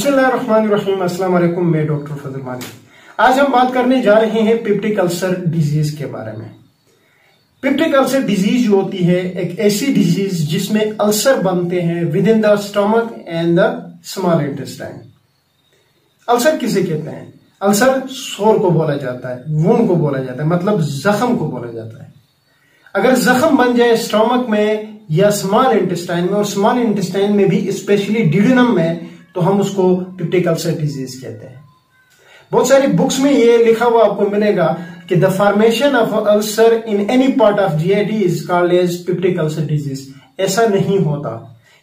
बिस्मिल्लाहिर्रहमानिर्रहीम। अस्सलाम वालेकुम। मैं डॉक्टर फजल मानी। आज हम बात करने जा रहे हैं पेप्टिक अल्सर डिजीज के बारे में। पेप्टिक अल्सर डिजीज जो होती है एक ऐसी डिजीज जिसमें अल्सर बनते हैं with in the stomach and the small intestine. Ulcer किसे कहते हैं? अल्सर सोर को बोला जाता है, वुंड को बोला जाता है, मतलब जख्म को बोला जाता है। अगर जख्म बन जाए स्टमक में या स्मॉल इंटेस्टाइन में, और स्मॉल इंटेस्टाइन में भी स्पेशली डिड्यूनम में, तो हम उसको पेप्टिक अल्सर डिजीज कहते हैं। बहुत सारी बुक्स में ये लिखा हुआ आपको मिलेगा कि the formation of ulcer in any part of GIT is called as peptic ulcer disease. ऐसा नहीं होता।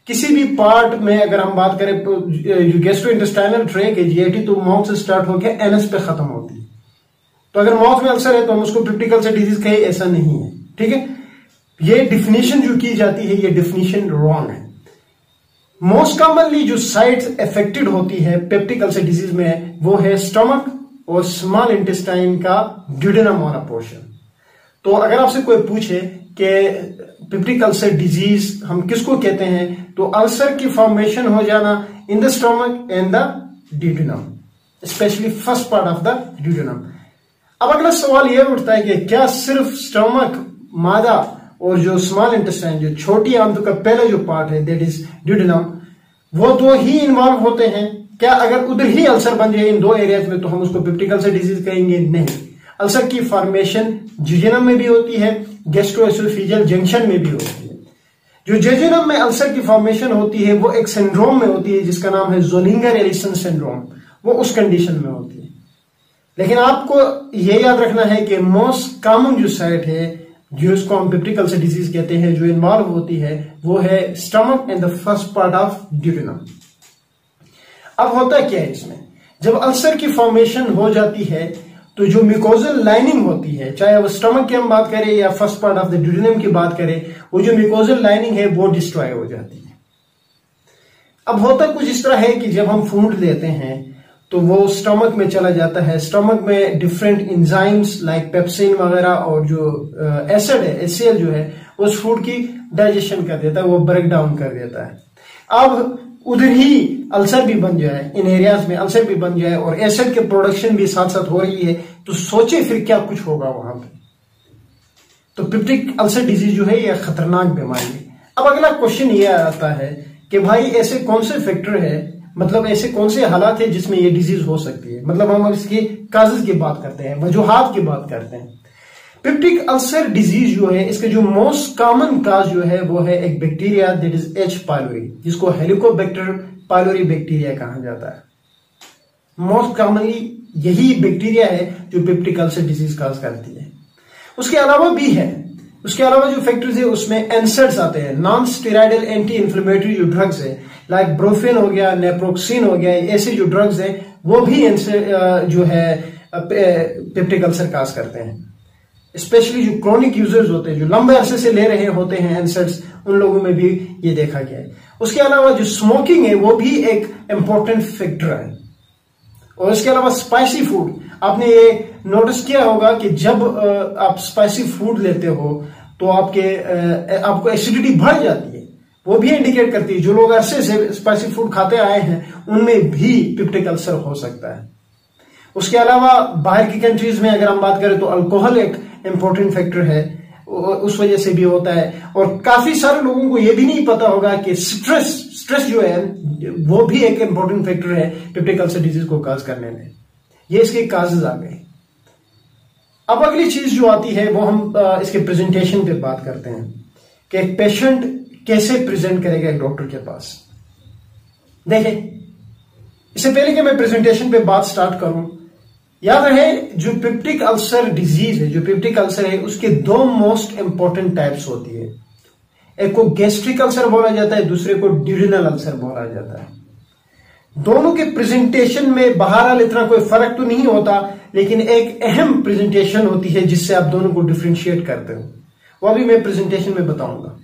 किसी भी पार्ट में अगर हम बात करें जो गैस्ट्रोइंटेस्टाइनल ट्रैक्ट है जीआईटी, तो माउथ से स्टार्ट होकर एनएस पे खत्म होती है। तो अगर माउथ में अल्सर है तो हम उसको पेप्टिक अल्सर डिजीज कहे, ऐसा नहीं है। ठीक है, ये डिफिनेशन जो की जाती है ये डिफिनेशन रॉन्ग है। मोस्ट कॉमनली जो साइट्स अफेक्टेड होती है पेप्टिक अल्सर डिजीज में वो है स्टमक और स्मॉल इंटेस्टाइन का ड्यूडेनम वाला पोर्शन। तो अगर आपसे कोई पूछे कि पेप्टिक अल्सर डिजीज हम किसको कहते हैं, तो अल्सर की फॉर्मेशन हो जाना in the stomach and the duodenum, specially first part of the duodenum. अब अगला सवाल यह उठता है कि क्या सिर्फ स्टमक, मादा और जो स्मॉल इंटेस्टाइन, जो छोटी आंतों का पहला जो पार्ट है दैट इज ड्यूडेनम, वो दो ही इन्वॉल्व होते हैं? क्या अगर उधर ही अल्सर बन जाए इन दो एरियाज में तो हम उसको पेप्टिक अल्सर डिजीज कहेंगे? नहीं। अल्सर की फॉर्मेशन जिजेनम में भी होती है, गैस्ट्रोएसोफेजियल जंक्शन में भी होती है। जो जिजेनम में अल्सर की फॉर्मेशन होती है वो एक सिंड्रोम में होती है जिसका नाम है ज़ोलिंगर एलिसन सिंड्रोम, वो उस कंडीशन में होती है। लेकिन आपको यह याद रखना है कि मोस्ट कॉमन जो साइट है जो इसको हम पेप्टिक अल्सर डिजीज कहते हैं, जो इन्वॉल्व होती है वो है stomach and the first part of duodenum. अब होता क्या है इसमें, जब अल्सर की फॉर्मेशन हो जाती है तो जो म्यूकोजल लाइनिंग होती है, चाहे वो स्टमक की हम बात करें या first part of the duodenum की बात करें, वो जो म्यूकोजल लाइनिंग है वो डिस्ट्रॉय हो जाती है। अब होता कुछ इस तरह है कि जब हम फूड लेते हैं तो वो स्टमक में चला जाता है। स्टमक में डिफरेंट एंजाइम्स लाइक पेप्सिन वगैरह और जो एसिड है, एचसीएल जो है, उस फूड की डाइजेशन कर देता है, वो ब्रेक डाउन कर देता है। अब उधर ही अल्सर भी बन जाए, इन एरियाज में अल्सर भी बन जाए और एसिड के प्रोडक्शन भी साथ साथ हो रही है, तो सोचे फिर क्या कुछ होगा वहां पे। तो पेप्टिक अल्सर डिजीज जो है यह खतरनाक बीमारी है। अब अगला क्वेश्चन ये आता है कि भाई ऐसे कौन से फैक्टर है, मतलब ऐसे कौन से हालात है जिसमें ये डिजीज हो सकती है। मतलब हम इसकी काजेज की बात करते हैं, वजूहात की बात करते हैं। पेप्टिक अल्सर डिजीज जो है इसका जो मोस्ट कॉमन काज जो है वो है एक bacteria that is H pylori, जिसको हेलिकोबैक्टर पाइलोरी बैक्टीरिया कहा जाता है। मोस्ट कॉमनली यही बैक्टीरिया है जो पेप्टिक अल्सर डिजीज काज करती है। उसके अलावा भी है, उसके अलावा जो फैक्टर्स है उसमें एनसेड्स आते हैं, नॉन स्टेरॉइडल एंटी इंफ्लेमेटरी जो ड्रग्स है लाइक ब्रोफेन हो गया, नेप्रोक्सिन हो गया, ऐसे जो ड्रग्स हैं वो भी जो है पेप्टिक अल्सर काज करते हैं। स्पेशली जो क्रोनिक यूजर्स होते हैं, जो लंबे अरसे से ले रहे होते हैं एनसेड्स, उन लोगों में भी ये देखा गया है। उसके अलावा जो स्मोकिंग है वो भी एक इंपॉर्टेंट फैक्टर है। और इसके अलावा स्पाइसी फूड, आपने ये नोटिस किया होगा कि जब आप स्पाइसी फूड लेते हो तो आपको एसिडिटी बढ़ जाती है, वो भी इंडिकेट करती है। जो लोग अरसे से स्पाइसी फूड खाते आए हैं उनमें भी पेप्टिक अल्सर हो सकता है। उसके अलावा बाहर की कंट्रीज में अगर हम बात करें तो अल्कोहल एक इंपॉर्टेंट फैक्टर है, उस वजह से भी होता है। और काफी सारे लोगों को यह भी नहीं पता होगा कि स्ट्रेस जो है वो भी एक इंपॉर्टेंट फैक्टर है पेप्टिक अल्सर डिजीज को काज करने में। ये इसके काजेज आ गए। अब अगली चीज जो आती है वो हम इसके प्रेजेंटेशन पे बात करते हैं कि एक पेशेंट कैसे प्रेजेंट करेगा एक डॉक्टर के पास। देखें, इससे पहले कि मैं प्रेजेंटेशन पे बात स्टार्ट करूं, याद रहे जो पेप्टिक अल्सर डिजीज है, जो पेप्टिक अल्सर है, उसके दो मोस्ट इंपॉर्टेंट टाइप्स होती है। एक को गैस्ट्रिक अल्सर बोला जाता है, दूसरे को ड्यूडेनल अल्सर बोला जाता है। दोनों के प्रेजेंटेशन में बहरहाल इतना कोई फर्क तो नहीं होता, लेकिन एक अहम प्रेजेंटेशन होती है जिससे आप दोनों को डिफ्रेंशिएट करते हो, वो अभी मैं प्रेजेंटेशन में बताऊंगा।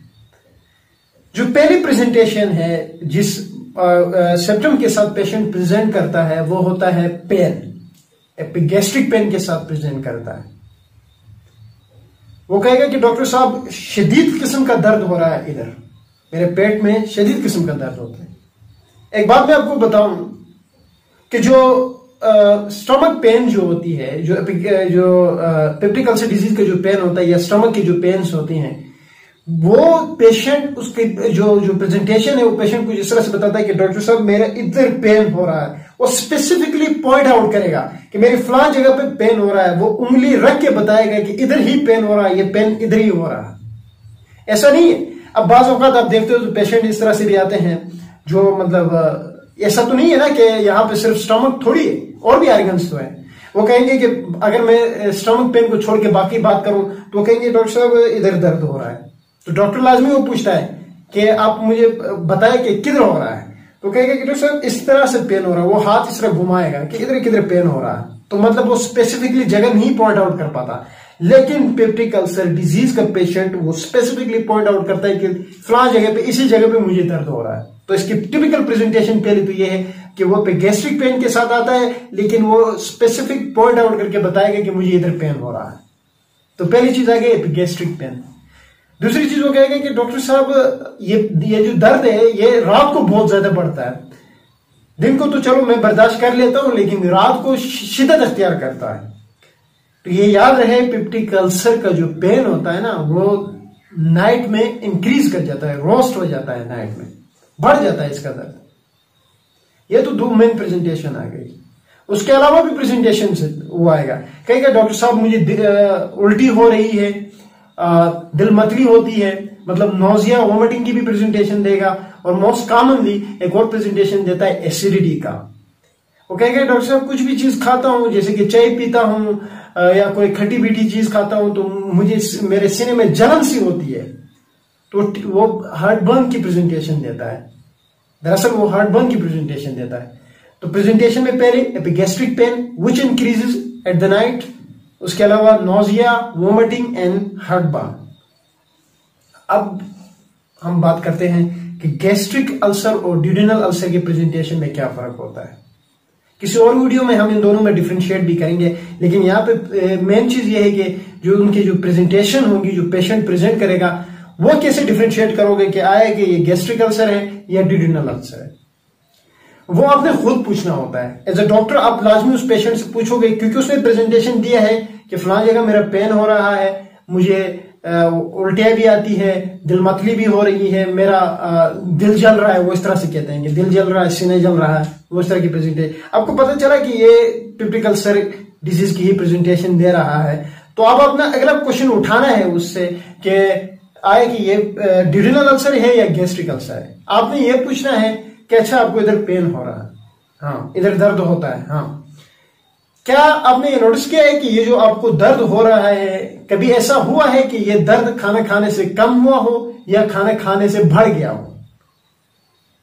जो पहली प्रेजेंटेशन है जिस सिम्टम के साथ पेशेंट प्रेजेंट करता है वो होता है पेन, एपिगैस्ट्रिक पेन के साथ प्रेजेंट करता है। वो कहेगा कि डॉक्टर साहब शदीद किस्म का दर्द हो रहा है, इधर मेरे पेट में शदीद किस्म का दर्द होता है। एक बात मैं आपको बताऊं कि जो स्टमक पेन जो होती है, जो पेप्टिक अल्सर डिजीज का जो पेन होता है या स्टमक की जो पेन्स होती हैं, वो पेशेंट उसके जो प्रेजेंटेशन है वो पेशेंट को जिस तरह से बताता है कि डॉक्टर साहब मेरा इधर पेन हो रहा है, वो स्पेसिफिकली पॉइंट आउट करेगा कि मेरी फलां जगह पे पेन हो रहा है, वो उंगली रख के बताएगा कि इधर ही पेन हो रहा है, ये पेन इधर ही हो रहा है। ऐसा नहीं है। अब बाज़ औक़ात आप देखते हो तो पेशेंट इस तरह से भी आते हैं जो मतलब ऐसा तो नहीं है ना कि यहाँ पे सिर्फ स्टमक थोड़ी है, और भी आर्गन्स तो है। वो कहेंगे कि अगर मैं स्टमक पेन को छोड़ के बाकी बात करूं तो वो कहेंगे डॉक्टर साहब इधर दर्द हो रहा है, तो डॉक्टर लाजमी वो पूछता है कि आप मुझे बताएं कि किधर हो रहा है, तो कहेगा कि डॉक्टर साहब इस तरह से पेन हो रहा है, वो हाथ इस तरह घुमाएगा कि इधर किधर पेन हो रहा है, तो मतलब वो स्पेसिफिकली जगह नहीं पॉइंट आउट कर पाता। लेकिन पेप्टिक अल्सर डिजीज का पेशेंट वो स्पेसिफिकली पॉइंट आउट करता है कि फलां जगह पे इसी जगह पे मुझे दर्द हो रहा है। तो इसकी टिपिकल प्रेजेंटेशन पहले तो ये है कि वो पे गैस्ट्रिक पेन के साथ आता है, लेकिन वो स्पेसिफिक पॉइंट आउट करके बताएगा कि मुझे इधर पेन हो रहा है। तो पहली चीज आ गई गैस्ट्रिक पेन। दूसरी चीज वो कहेगा कि डॉक्टर साहब ये जो दर्द है ये रात को बहुत ज्यादा बढ़ता है, दिन को तो चलो मैं बर्दाश्त कर लेता हूं, लेकिन रात को शिद्दत अख्तियार करता है। तो ये याद रहे पेप्टिक अल्सर का जो पेन होता है ना वो नाइट में इंक्रीज कर जाता है, रोस्ट हो जाता है, नाइट में बढ़ जाता है इसका दर्द। ये तो दो मेन प्रेजेंटेशन आ गई। उसके अलावा भी प्रेजेंटेशन से वो आएगा, कहेगा डॉक्टर साहब मुझे उल्टी हो रही है, दिल मतली होती है, मतलब नोजिया वोमिटिंग की भी प्रेजेंटेशन देगा, और मोस्ट कॉमनली एक और प्रेजेंटेशन देता है एसिडिटी का। वो कहेगा डॉक्टर साहब कुछ भी चीज खाता हूं, जैसे कि चाय पीता हूं या कोई खट्टी मीठी चीज खाता हूं तो मुझे मेरे सीने में जलन सी होती है, तो वो हार्टबर्न की प्रेजेंटेशन देता है। दरअसल वो हार्टबर्न की प्रेजेंटेशन देता है। तो प्रेजेंटेशन में पहले epigastric pain which increases at the night, उसके अलावा नोजिया, वोमिटिंग एंड हार्टबर्न। अब हम बात करते हैं कि गैस्ट्रिक अल्सर और ड्यूडेनल अल्सर के प्रेजेंटेशन में क्या फर्क होता है। किसी और वीडियो में हम इन दोनों में डिफरेंशिएट भी करेंगे, लेकिन यहाँ पे मेन चीज ये है कि जो उनकी जो प्रेजेंटेशन होगी, जो पेशेंट प्रेजेंट करेगा, वो कैसे डिफरेंशिएट करोगे कि आया कि ये गैस्ट्रिक अल्सर है या ड्यूडेनल अल्सर है। वो आपने खुद पूछना होता है। एज अ डॉक्टर आप लाजमी उस पेशेंट से पूछोगे, क्योंकि उसने प्रेजेंटेशन दिया है कि फलां जगह मेरा पेन हो रहा है, मुझे उल्टियां भी आती है, दिल मतली भी हो रही है, मेरा दिल जल रहा है, वो इस तरह से कहते हैं कि दिल जल रहा है, सीने जल रहा है, वो इस तरह की प्रेजेंटेशन। आपको पता चला कि ये पेप्टिक अल्सर डिजीज की ही प्रेजेंटेशन दे रहा है, तो अब अपना अगला क्वेश्चन उठाना है उससे कि आए कि ये ड्यूडेनल अल्सर है या गैस्ट्रिक अल्सर है। आपने ये पूछना है कि अच्छा आपको इधर पेन हो रहा है, हाँ इधर दर्द होता है, हाँ क्या आपने ये नोटिस किया है कि ये जो आपको दर्द हो रहा है, कभी ऐसा हुआ है कि ये दर्द खाना खाने से कम हुआ हो या खाना खाने से बढ़ गया हो?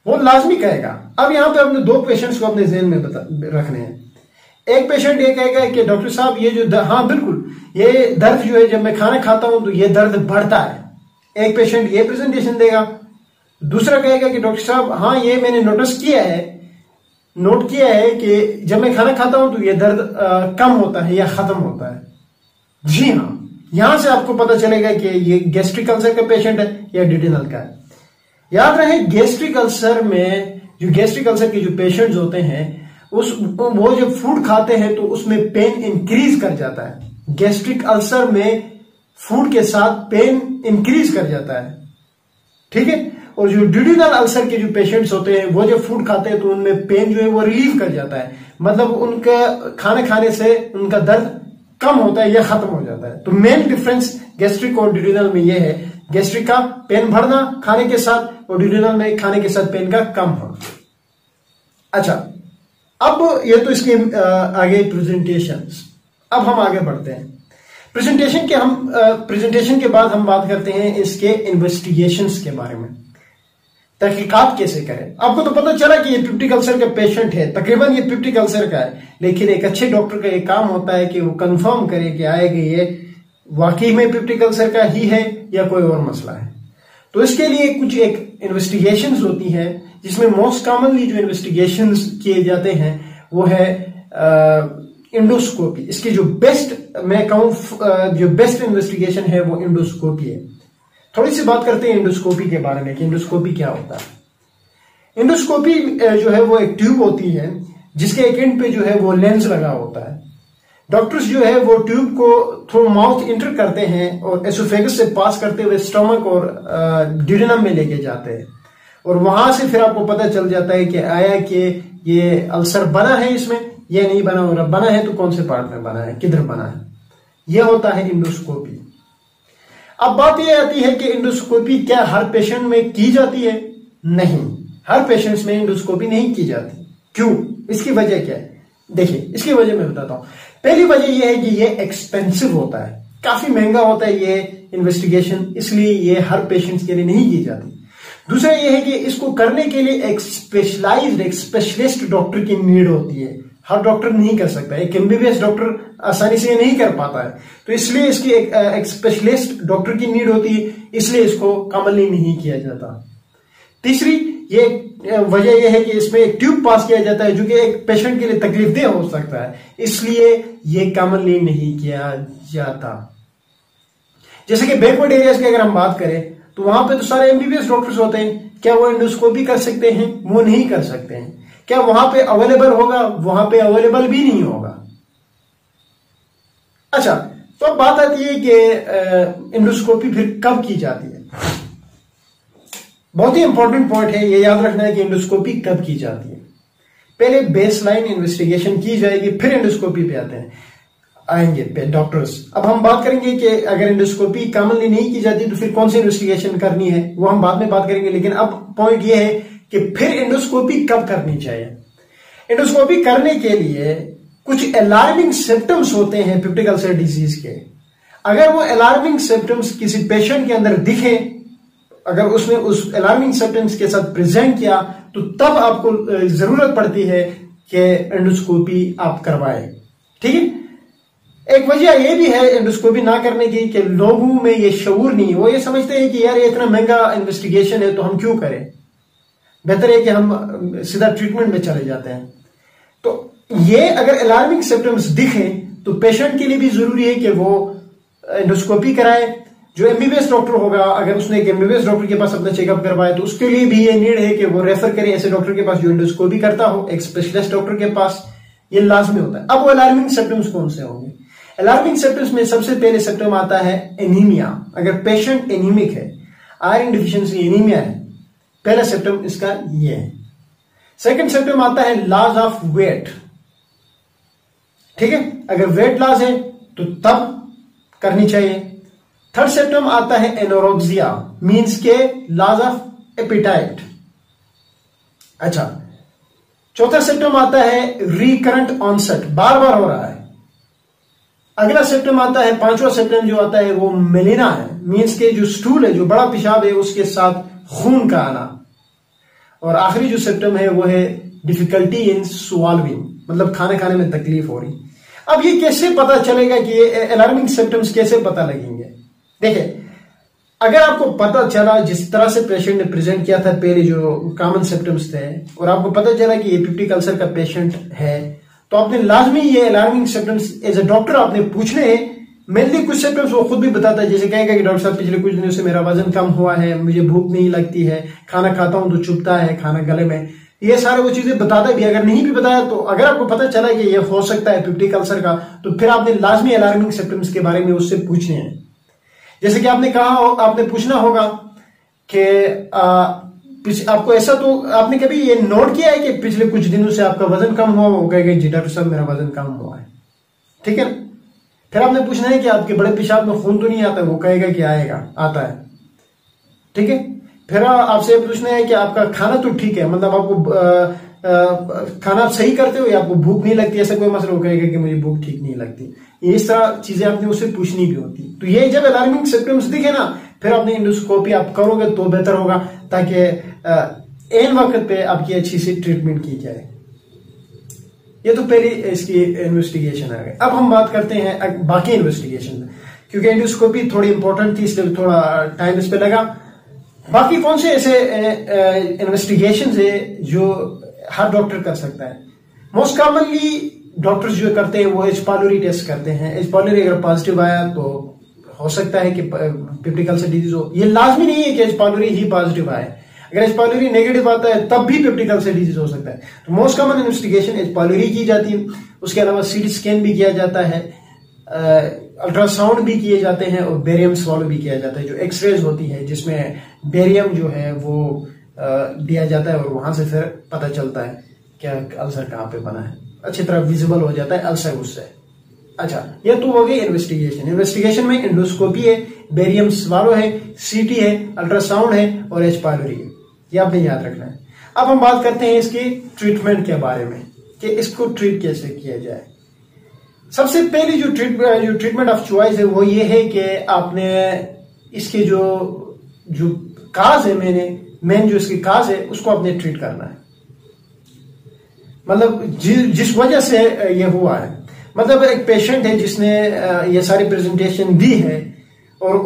वो लाजमी कहेगा। अब यहां पे अपने दो पेशेंट्स को अपने ज़हन में रखने हैं। एक पेशेंट ये कहेगा कि डॉक्टर साहब ये जो हाँ बिल्कुल ये दर्द जो है जब मैं खाना खाता हूं तो ये दर्द बढ़ता है। एक पेशेंट ये प्रेजेंटेशन देगा। दूसरा कहेगा कि डॉक्टर साहब हाँ ये मैंने नोट किया है कि जब मैं खाना खाता हूं तो ये दर्द कम होता है या खत्म होता है। जी हाँ, यहां से आपको पता चलेगा कि ये गैस्ट्रिक अल्सर का पेशेंट है या ड्यूडेनल का है। याद रहे गैस्ट्रिक अल्सर में जो गैस्ट्रिक अल्सर के जो पेशेंट्स होते हैं वो जब फूड खाते हैं तो उसमें पेन इंक्रीज कर जाता है। गैस्ट्रिक अल्सर में फूड के साथ पेन इंक्रीज कर जाता है, ठीक है। और जो ड्यूडेनल अल्सर के जो पेशेंट्स होते हैं वो जब फूड खाते हैं तो उनमें पेन जो है वो रिलीव कर जाता है, मतलब उनका खाना खाने से उनका दर्द कम होता है या खत्म हो जाता है। तो मेन डिफरेंस गैस्ट्रिक और ड्यूडेनल में ये है, गैस्ट्रिक का पेन बढ़ना खाने के साथ और ड्यूडेनल में खाने के साथ पेन का कम होना। अच्छा, अब ये तो इसके आगे प्रेजेंटेशंस। अब हम आगे बढ़ते हैं प्रेजेंटेशन के बाद हम बात करते हैं इसके इन्वेस्टिगेशंस के बारे में, तहकीकात कैसे करें। आपको तो पता चला कि ये पेप्टिक अल्सर का पेशेंट है, तकरीबन ये पेप्टिक अल्सर का है, लेकिन एक अच्छे डॉक्टर का एक काम होता है कि वो कंफर्म करे कि आएगा ये वाकई में पेप्टिक अल्सर का ही है या कोई और मसला है। तो इसके लिए कुछ एक इन्वेस्टिगेशंस होती है, जिसमें मोस्ट कॉमनली जो इन्वेस्टिगेशंस किए जाते हैं वो है इंडोस्कोपी। इसकी जो बेस्ट मैं कहूं जो बेस्ट इन्वेस्टिगेशन है वो इंडोस्कोपी है। थोड़ी सी बात करते हैं इंडोस्कोपी के बारे में कि इंडोस्कोपी क्या होता है। इंडोस्कोपी जो है वो एक ट्यूब होती है जिसके एक एंड पे जो है वो लेंस लगा होता है। डॉक्टर्स जो है वो ट्यूब को थ्रू माउथ इंटर करते हैं और एसोफेगस से पास करते हुए स्टमक और ड्यूडेनम में लेके जाते हैं, और वहां से फिर आपको पता चल जाता है कि आया कि ये अल्सर बना है इसमें या नहीं बना, और बना है तो कौन से पार्ट में बना है, किधर बना है। यह होता है इंडोस्कोपी। अब बात यह आती है कि इंडोस्कोपी क्या हर पेशेंट में की जाती है? नहीं, हर पेशेंट्स में इंडोस्कोपी नहीं की जाती। क्यों? इसकी वजह क्या है? देखिए, इसकी वजह मैं बताता हूं। पहली वजह यह है कि यह एक्सपेंसिव होता है, काफी महंगा होता है ये इन्वेस्टिगेशन, इसलिए ये हर पेशेंट्स के लिए नहीं की जाती। दूसरा यह है कि इसको करने के लिए एक स्पेशलाइज्ड, एक स्पेशलिस्ट डॉक्टर की नीड होती है। हर डॉक्टर नहीं कर सकता, एक एमबीबीएस डॉक्टर आसानी से नहीं कर पाता है, तो इसलिए इसकी एक स्पेशलिस्ट डॉक्टर की नीड होती है, इसलिए इसको कॉमनली नहीं किया जाता। तीसरी ये वजह यह है कि इसमें एक ट्यूब पास किया जाता है जो कि एक पेशेंट के लिए तकलीफदेह हो सकता है, इसलिए ये कॉमनली नहीं किया जाता। जैसे कि बैकवर्ड एरियाज की अगर हम बात करें तो वहां पे तो सारे एमबीबीएस डॉक्टर्स होते हैं, क्या वो एंडोस्कोपी कर सकते हैं? वो नहीं कर सकते हैं। क्या वहां पे अवेलेबल होगा? वहां पे अवेलेबल भी नहीं होगा। अच्छा, तो अब बात आती है कि एंडोस्कोपी फिर कब की जाती है। बहुत ही इंपॉर्टेंट पॉइंट है, ये याद रखना है कि एंडोस्कोपी कब की जाती है। पहले बेसलाइन इन्वेस्टिगेशन की जाएगी, फिर एंडोस्कोपी पे आएंगे डॉक्टर्स। अब हम बात करेंगे कि अगर एंडोस्कोपी कॉमनली नहीं की जाती तो फिर कौन सी इन्वेस्टिगेशन करनी है, वो हम बाद में बात करेंगे। लेकिन अब पॉइंट ये है कि फिर एंडोस्कोपी कब करनी चाहिए। एंडोस्कोपी करने के लिए कुछ अलार्मिंग सिम्टम्स होते हैं पेप्टिक अल्सर डिजीज के। अगर वो अलार्मिंग सिम्टम्स किसी पेशेंट के अंदर दिखे, अगर उसने उस अलार्मिंग सिम्टम्स के साथ प्रेजेंट किया, तो तब आपको जरूरत पड़ती है कि एंडोस्कोपी आप करवाएं। ठीक है। एक वजह यह भी है एंडोस्कोपी ना करने की कि लोगों में ये शऊर नहीं, वो ये समझते हैं कि यार ये इतना महंगा इन्वेस्टिगेशन है तो हम क्यों करें, बेहतर है कि हम सीधा ट्रीटमेंट में चले जाते हैं। तो ये अगर अलार्मिंग सिम्टम्स दिखे तो पेशेंट के लिए भी जरूरी है कि वो एंडोस्कोपी कराए। जो एमबीबीएस डॉक्टर होगा, अगर उसने एक एमबीबीएस डॉक्टर के पास अपना चेकअप करवाए तो उसके लिए भी ये नीड है कि वो रेफर करे ऐसे डॉक्टर के पास जो एंडोस्कोपी करता हो, एक स्पेशलिस्ट डॉक्टर के पास। ये लाजमी होता है। अब वो अलार्मिंग सिम्टम्स कौन से होंगे? अलार्मिंग सिम्टम्स में सबसे पहले सिम्टम आता है एनीमिया। अगर पेशेंट एनीमिक है, आयरन डिफिशिएंसी एनीमिया है, पहला सिम्टम इसका ये है। सेकंड सिम्टम आता है लॉस ऑफ वेट। ठीक है, अगर वेट लॉस है तो तब करनी चाहिए। थर्ड सिम्टम आता है एनोरेक्सिया, मींस के लॉस ऑफ एपिटाइट। अच्छा, चौथा सिम्टम आता है रिकरेंट ऑनसेट, बार बार हो रहा है। अगला सिम्टम आता है, पांचवा सिम्टम जो आता है वो मेलिना है, मींस के जो स्टूल है, जो बड़ा पेशाब है, उसके साथ खून का आना। और आखिरी जो सिम्टम है वो है डिफिकल्टी इन स्वाल्विंग, मतलब खाना खाने में तकलीफ हो रही। अब ये कैसे पता चलेगा कि ये अलार्मिंग सिम्टम्स कैसे पता लगेंगे? देखिए, अगर आपको पता चला जिस तरह से पेशेंट ने प्रेजेंट किया था पहले जो कॉमन सिम्टम्स थे, और आपको पता चला कि ये पेप्टिक अल्सर का पेशेंट है, तो आपने लाजमी ये alarming symptoms as a doctor आपने पूछने हैं। मेनली कुछ सिम्टम्स वो खुद भी बताता है, जैसे कहेगा कि डॉक्टर साहब पिछले कुछ दिनों से मेरा वजन कम हुआ है, मुझे भूख नहीं लगती है, खाना खाता हूं तो चुभता है खाना गले में, ये सारे वो चीजें बताता भी। अगर नहीं भी बताया तो अगर आपको पता चला कि ये हो सकता है पेप्टिक अल्सर का, तो फिर आपने लाजमी अलार्मिंग सिम्टम्स के बारे में उससे पूछने हैं। जैसे कि आपने कहा, आपने पूछना होगा कि आपको ऐसा, तो आपने कभी ये नोट किया है कि पिछले कुछ दिनों से आपका वजन कम हुआ? वो कहेगा जी डॉक्टर साहब मेरा वजन कम हुआ है। ठीक है। फिर आपने पूछना है कि आपके बड़े पेशाब में खून तो नहीं आता? वो कहेगा कि आएगा, आता है। ठीक है। फिर आपसे पूछना है कि आपका खाना तो ठीक है, मतलब आपको खाना सही करते हो या आपको भूख नहीं लगती, ऐसा कोई मसला? वो कहेगा कि मुझे भूख ठीक नहीं लगती। इस तरह चीजें आपने उससे पूछनी भी होती। तो ये जब अलार्मिंग सिम्टम्स दिखे ना, फिर आपने एंडोस्कोपी आप करोगे तो बेहतर होगा, ताकि एन वक्त पे आपकी अच्छी सी ट्रीटमेंट की जाए। ये तो पहली इसकी इन्वेस्टिगेशन आ गई। अब हम बात करते हैं बाकी इन्वेस्टिगेशन, क्योंकि एंडोस्कोपी थोड़ी इंपॉर्टेंट थी इसलिए थोड़ा टाइम इस पे लगा। बाकी कौन से ऐसे इन्वेस्टिगेशन है जो हर डॉक्टर कर सकता है? मोस्ट कॉमनली डॉक्टर्स जो करते हैं वो एच पाइलोरी टेस्ट करते हैं। एच पाइलोरी अगर पॉजिटिव आया तो हो सकता है कि पेप्टिक अल्सर डिजीज हो। ये लाजमी नहीं है कि एच पाइलोरी ही पॉजिटिव आए। अगर एच पायलोरी नेगेटिव आता है तब भी पेप्टिक अल्सर डिजीज हो सकता है। तो most common investigation H pylori की जाती है, उसके अलावा सीटी स्कैन भी किया जाता है, अल्ट्रासाउंड भी किए जाते हैं और बेरियम स्वालो भी किया जाता है, जो एक्सरेज होती है जिसमें बेरियम जो है वो दिया जाता है और वहां से फिर पता चलता है क्या अल्सर कहाँ पे बना है, अच्छी तरह विजिबल हो जाता है अल्सर उससे। अच्छा, ये तो हो गई इन्वेस्टिगेशन। इन्वेस्टिगेशन में एंडोस्कोपी है, बेरियम स्वालो है, सीटी है, अल्ट्रासाउंड है और एच पायलोरी है, ये आपने याद रखना है। अब हम बात करते हैं इसकी ट्रीटमेंट के बारे में कि इसको ट्रीट कैसे किया जाए। सबसे पहली जो ट्रीटमेंट ऑफ चॉइस है वो ये है कि आपने इसके जो काज है मेन जो इसकी काज है उसको आपने ट्रीट करना है। मतलब जिस वजह से ये हुआ है, मतलब एक पेशेंट है जिसने ये सारी प्रेजेंटेशन दी है और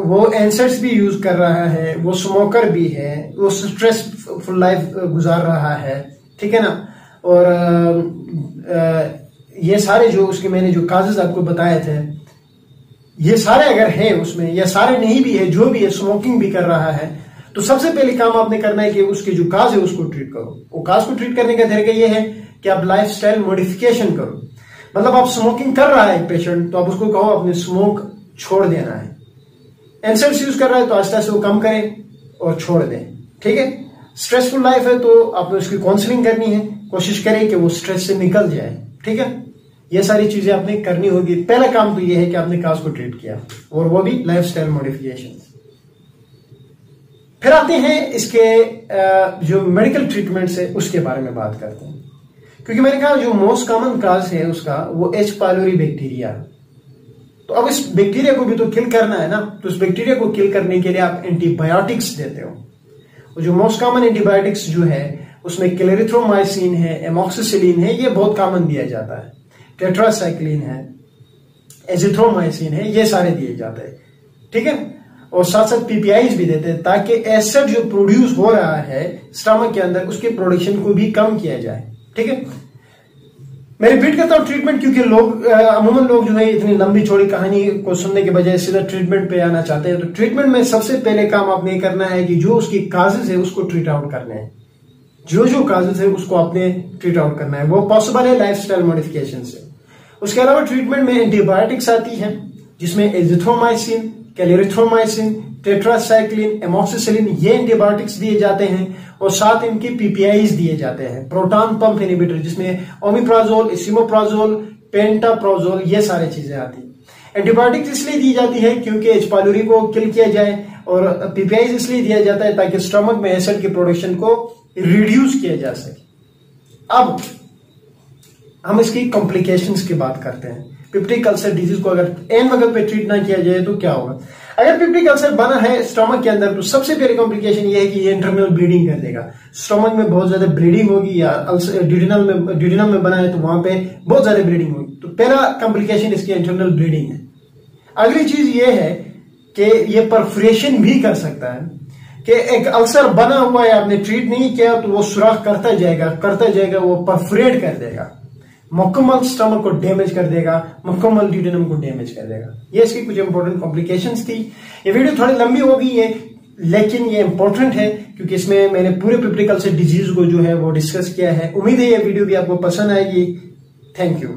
वो एंसर्स भी यूज कर रहा है, वो स्मोकर भी है, वो स्ट्रेसफुल लाइफ गुजार रहा है, ठीक है ना। और ये सारे जो उसके मैंने जो काजेज आपको बताए थे, ये सारे अगर है उसमें, या सारे नहीं भी है, जो भी है, स्मोकिंग भी कर रहा है, तो सबसे पहले काम आपने करना है कि उसके जो काज है उसको ट्रीट करो। वो काज को ट्रीट करने का तरीका ये है कि आप लाइफस्टाइल मॉडिफिकेशन करो। मतलब आप स्मोकिंग कर रहा है एक पेशेंट, तो आप उसको कहो अपने स्मोक छोड़ देना है। एंसर्स यूज कर रहा है तो आस्ते आस्ते वो कम करें और छोड़ दें, ठीक है। स्ट्रेसफुल लाइफ है तो आपने उसकी काउंसलिंग करनी है, कोशिश करें कि वो स्ट्रेस से निकल जाए, ठीक है। ये सारी चीजें आपने करनी होगी। पहला काम तो ये है कि आपने काज को ट्रीट किया, और वो भी लाइफस्टाइल मॉडिफिकेशन। फिर आते हैं इसके जो मेडिकल ट्रीटमेंट्स है उसके बारे में बात करते हैं, क्योंकि मैंने कहा जो मोस्ट कॉमन काज है उसका वो एच पायलोरी बैक्टीरिया। तो अब इस बैक्टीरिया को भी तो किल करना है ना, तो इस बैक्टीरिया को किल करने के लिए आप एंटीबायोटिक्स देते हो। और जो मोस्ट कॉमन एंटीबायोटिक्स जो है उसमें क्लेरिथ्रोमाइसिन है, एमॉक्सिसिलिन है, ये बहुत कॉमन दिया जाता है, टेट्रासाइक्लिन है, एजिथ्रोमाइसिन है, ये सारे दिए जाते हैं, ठीक है। और साथ साथ पीपीआईज भी देते हैं ताकि एसिड जो प्रोड्यूस हो रहा है स्टमक के अंदर उसके प्रोडक्शन को भी कम किया जाए, ठीक है। मैं रिपीट करता हूं ट्रीटमेंट, क्योंकि लोग अमूमन लोग जो है इतनी लंबी चौड़ी कहानी को सुनने के बजाय सीधा ट्रीटमेंट पे आना चाहते हैं। तो ट्रीटमेंट में सबसे पहले काम आपने करना है कि जो उसकी काजेज है उसको ट्रीट आउट करना है। जो काजेज है उसको आपने ट्रीट आउट करना है, वो पॉसिबल है लाइफस्टाइल मॉडिफिकेशन से। उसके अलावा ट्रीटमेंट में एंटीबायोटिक्स आती है जिसमें एजिथ्रोमाइसिन, क्लेरिथ्रोमाइसिन, टेट्रासाइक्लिन, एमॉक्सिसिलिन, ये एंटीबायोटिक्स दिए जाते हैं। और साथ इनके पीपीआईज दिए जाते हैं, प्रोटॉन पंप इनहिबिटर, जिसमें ओमिप्राजोल, एसिमोप्राजोल, पेंटाप्राजोल, ये सारी चीजें आती हैं। एंटीबायोटिक्स इसलिए दी जाती है क्योंकि एच पायलोरी को किल किया जाए, और पीपीआईज इसलिए दिया जाता है ताकि स्टमक में एसिड के प्रोडक्शन को रिड्यूस किया जा सके। अब हम इसकी कॉम्प्लिकेशंस की बात करते हैं। पेप्टिक अल्सर डिजीज को अगर एन वक्त पे ट्रीट ना किया जाए तो क्या होगा। अगर पेप्टिक अल्सर बना है स्टमक के अंदर तो सबसे पहले कॉम्प्लिकेशन ये है कि ये इंटरनल ब्लीडिंग कर देगा। स्टमक में बहुत ज्यादा ब्लीडिंग होगी, या ड्यूडेनम में बना है तो वहां पे बहुत ज्यादा ब्लीडिंग होगी। तो पहला कॉम्प्लिकेशन इसकी इंटरनल ब्लीडिंग है। अगली चीज ये है कि ये परफोरेशन भी कर सकता है, कि एक अल्सर बना हुआ है, आपने ट्रीट नहीं किया तो वो सुराख करता जाएगा, वो परफोरेट कर देगा, मुकम्मल स्टमक को डैमेज कर देगा, मुकम्मल ड्यूडेनम को डैमेज कर देगा। ये इसकी कुछ इंपॉर्टेंट कॉम्प्लिकेशंस थी। ये वीडियो थोड़ी लंबी हो गई है, लेकिन ये इंपॉर्टेंट है क्योंकि इसमें मैंने पूरे पेप्टिक अल्सर डिजीज को जो है वो डिस्कस किया है। उम्मीद है ये वीडियो भी आपको पसंद आएगी। Thank you.